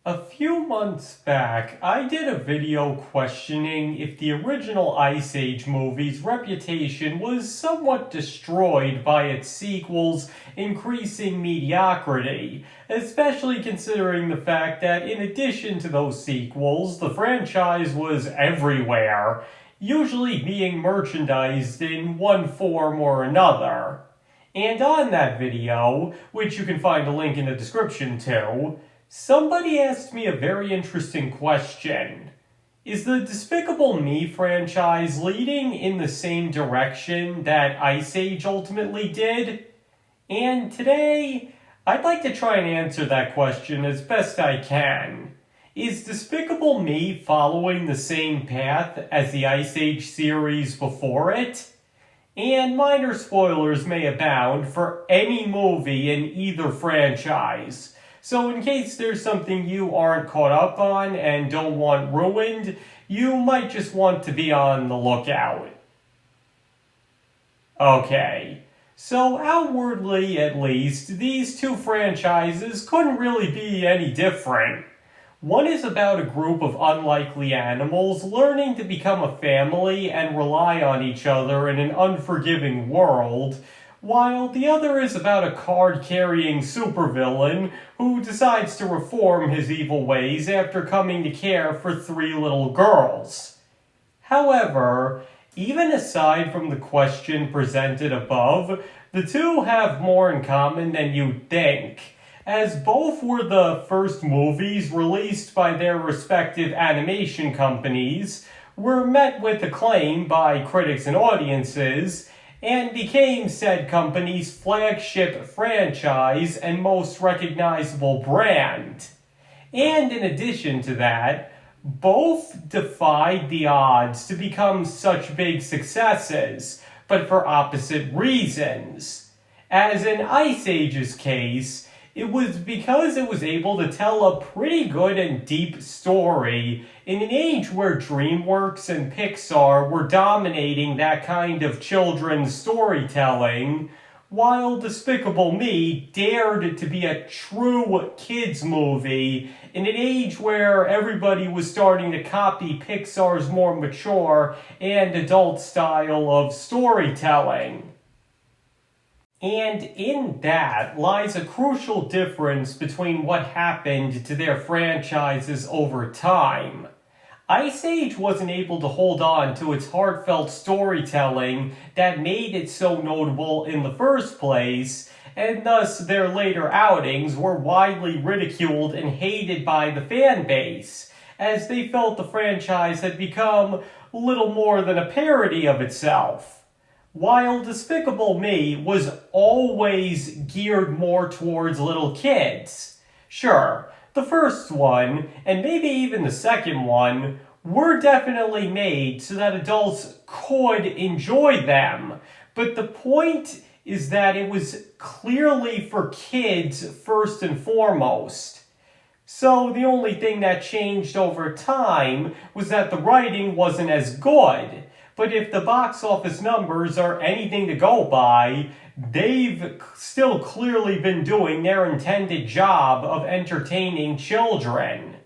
A few months back, I did a video questioning if the original Ice Age movie's reputation was somewhat destroyed by its sequels' increasing mediocrity, especially considering the fact that in addition to those sequels, the franchise was everywhere, usually being merchandised in one form or another. And on that video, which you can find a link in the description to, somebody asked me a very interesting question. Is the Despicable Me franchise leading in the same direction that Ice Age ultimately did? And today, I'd like to try and answer that question as best I can. Is Despicable Me following the same path as the Ice Age series before it? And minor spoilers may abound for any movie in either franchise. So, in case there's something you aren't caught up on and don't want ruined, you might just want to be on the lookout. Okay, so outwardly at least, these two franchises couldn't really be any different. One is about a group of unlikely animals learning to become a family and rely on each other in an unforgiving world, while the other is about a card-carrying supervillain who decides to reform his evil ways after coming to care for three little girls. However, even aside from the question presented above, the two have more in common than you'd think, as both were the first movies released by their respective animation companies, were met with acclaim by critics and audiences, and became said company's flagship franchise and most recognizable brand. And in addition to that, both defied the odds to become such big successes, but for opposite reasons. As in Ice Age's case, it was because it was able to tell a pretty good and deep story in an age where DreamWorks and Pixar were dominating that kind of children's storytelling, while Despicable Me dared to be a true kids movie in an age where everybody was starting to copy Pixar's more mature and adult style of storytelling. And in that lies a crucial difference between what happened to their franchises over time. Ice Age wasn't able to hold on to its heartfelt storytelling that made it so notable in the first place, and thus their later outings were widely ridiculed and hated by the fan base, as they felt the franchise had become little more than a parody of itself. While Despicable Me was always geared more towards little kids. Sure, the first one, and maybe even the second one, were definitely made so that adults could enjoy them. But the point is that it was clearly for kids first and foremost. So the only thing that changed over time was that the writing wasn't as good. But if the box office numbers are anything to go by, they've still clearly been doing their intended job of entertaining children.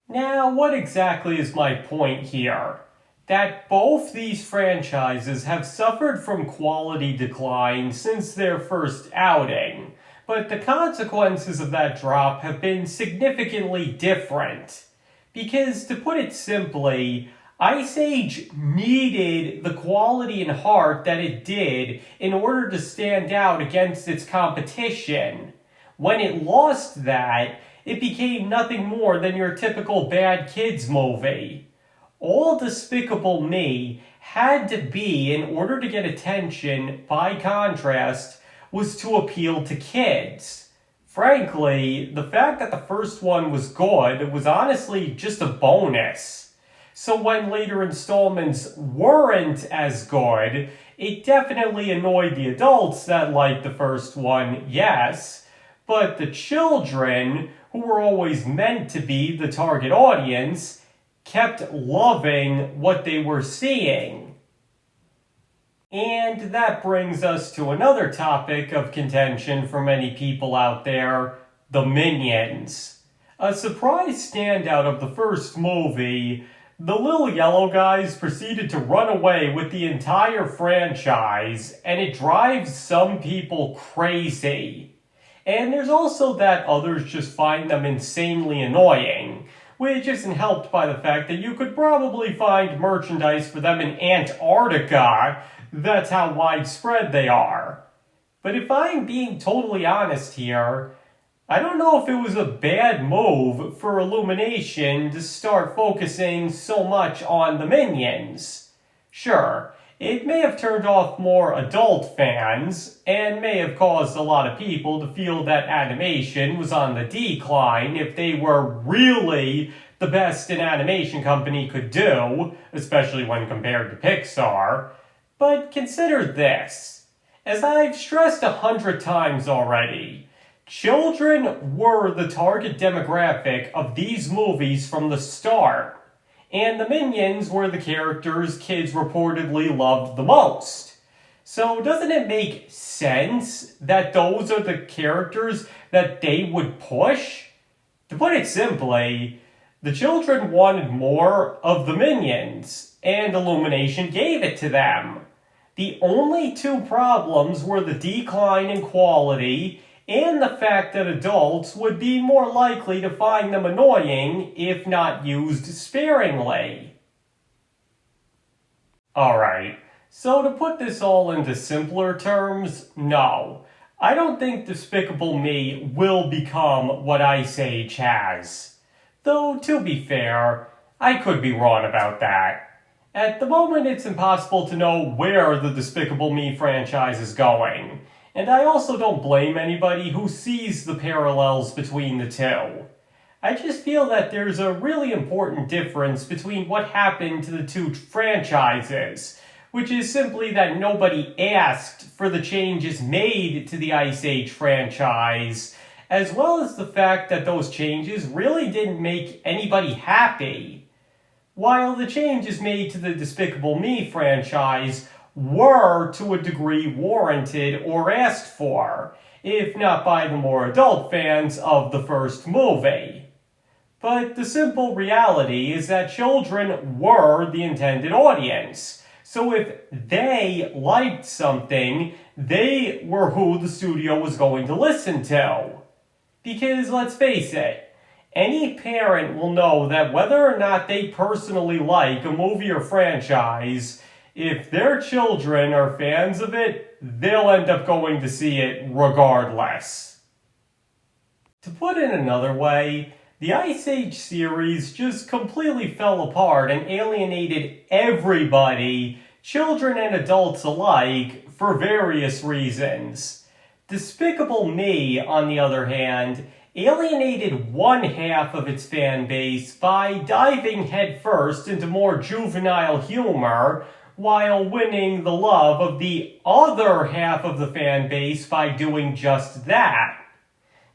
Now, what exactly is my point here? That both these franchises have suffered from quality decline since their first outing, but the consequences of that drop have been significantly different. Because, to put it simply, Ice Age needed the quality and heart that it did in order to stand out against its competition. When it lost that, it became nothing more than your typical bad kids movie. All Despicable Me had to be, in order to get attention, by contrast, was to appeal to kids. Frankly, the fact that the first one was good was honestly just a bonus. So when later installments weren't as good, it definitely annoyed the adults that liked the first one, yes, but the children, who were always meant to be the target audience, kept loving what they were seeing. And that brings us to another topic of contention for many people out there, the Minions. A surprise standout of the first movie, the little yellow guys proceeded to run away with the entire franchise, and it drives some people crazy. And there's also that others just find them insanely annoying, which isn't helped by the fact that you could probably find merchandise for them in Antarctica. That's how widespread they are. But if I'm being totally honest here, I don't know if it was a bad move for Illumination to start focusing so much on the Minions. Sure, it may have turned off more adult fans, and may have caused a lot of people to feel that animation was on the decline if they were really the best an animation company could do, especially when compared to Pixar. But consider this. As I've stressed 100 times already, children were the target demographic of these movies from the start, and the Minions were the characters kids reportedly loved the most. So doesn't it make sense that those are the characters that they would push? To put it simply, the children wanted more of the Minions, and Illumination gave it to them. The only two problems were the decline in quality and the fact that adults would be more likely to find them annoying if not used sparingly. Alright, so to put this all into simpler terms, no. I don't think Despicable Me will become what Ice Age has. Though, to be fair, I could be wrong about that. At the moment, it's impossible to know where the Despicable Me franchise is going. And I also don't blame anybody who sees the parallels between the two. I just feel that there's a really important difference between what happened to the two franchises, which is simply that nobody asked for the changes made to the Ice Age franchise, as well as the fact that those changes really didn't make anybody happy. While the changes made to the Despicable Me franchise were, to a degree, warranted or asked for, if not by the more adult fans of the first movie. But the simple reality is that children were the intended audience, so if they liked something, they were who the studio was going to listen to. Because, let's face it, any parent will know that whether or not they personally like a movie or franchise, if their children are fans of it, they'll end up going to see it regardless. To put it another way, the Ice Age series just completely fell apart and alienated everybody, children and adults alike, for various reasons. Despicable Me, on the other hand, alienated one half of its fan base by diving headfirst into more juvenile humor, while winning the love of the other half of the fan base by doing just that.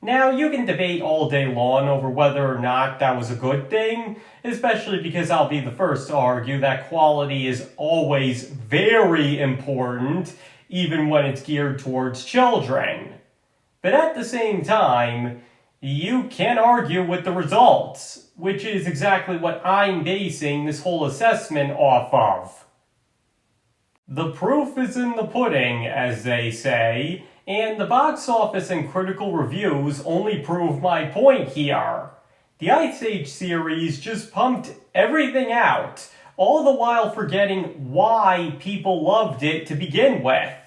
Now, you can debate all day long over whether or not that was a good thing, especially because I'll be the first to argue that quality is always very important, even when it's geared towards children. But at the same time, you can argue with the results, which is exactly what I'm basing this whole assessment off of. The proof is in the pudding, as they say, and the box office and critical reviews only prove my point here. The Ice Age series just pumped everything out, all the while forgetting why people loved it to begin with.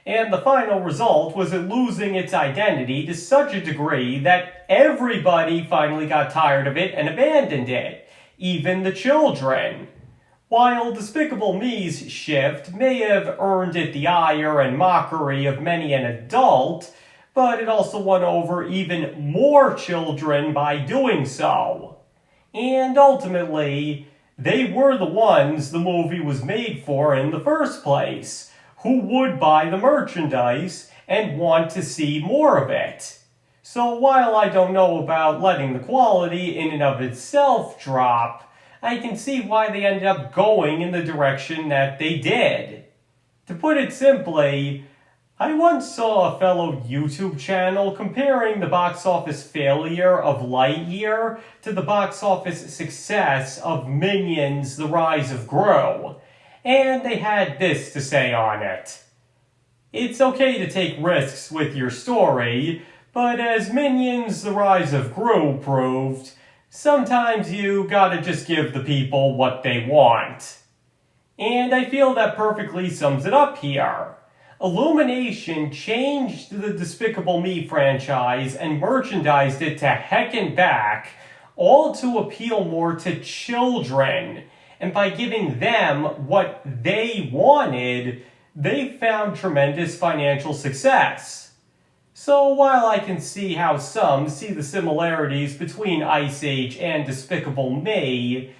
And the final result was it losing its identity to such a degree that everybody finally got tired of it and abandoned it, even the children. While Despicable Me's shift may have earned it the ire and mockery of many an adult, but it also won over even more children by doing so. And ultimately, they were the ones the movie was made for in the first place, who would buy the merchandise and want to see more of it. So while I don't know about letting the quality in and of itself drop, I can see why they ended up going in the direction that they did. To put it simply, I once saw a fellow YouTube channel comparing the box office failure of Lightyear to the box office success of Minions: The Rise of Gru, and they had this to say on it. It's okay to take risks with your story, but as Minions: The Rise of Gru proved, sometimes you gotta just give the people what they want. And I feel that perfectly sums it up here. Illumination changed the Despicable Me franchise and merchandised it to heck and back, all to appeal more to children. And by giving them what they wanted, they found tremendous financial success. So while I can see how some see the similarities between Ice Age and Despicable Me,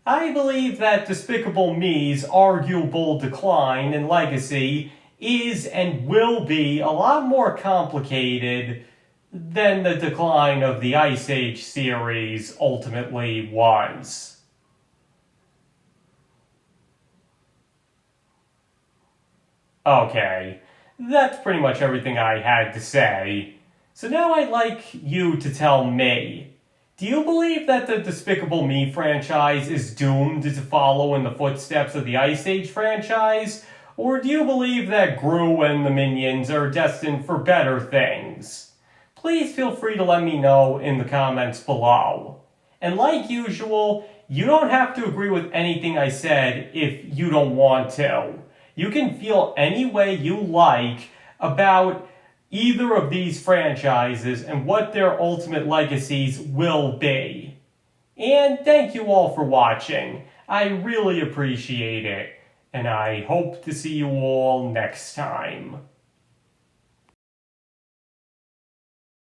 I believe that Despicable Me's arguable decline in legacy is and will be a lot more complicated than the decline of the Ice Age series ultimately was. Okay, that's pretty much everything I had to say. So now I'd like you to tell me, do you believe that the Despicable Me franchise is doomed to follow in the footsteps of the Ice Age franchise? Or do you believe that Gru and the Minions are destined for better things? Please feel free to let me know in the comments below. And like usual, you don't have to agree with anything I said if you don't want to. You can feel any way you like about either of these franchises and what their ultimate legacies will be. And thank you all for watching. I really appreciate it. And I hope to see you all next time.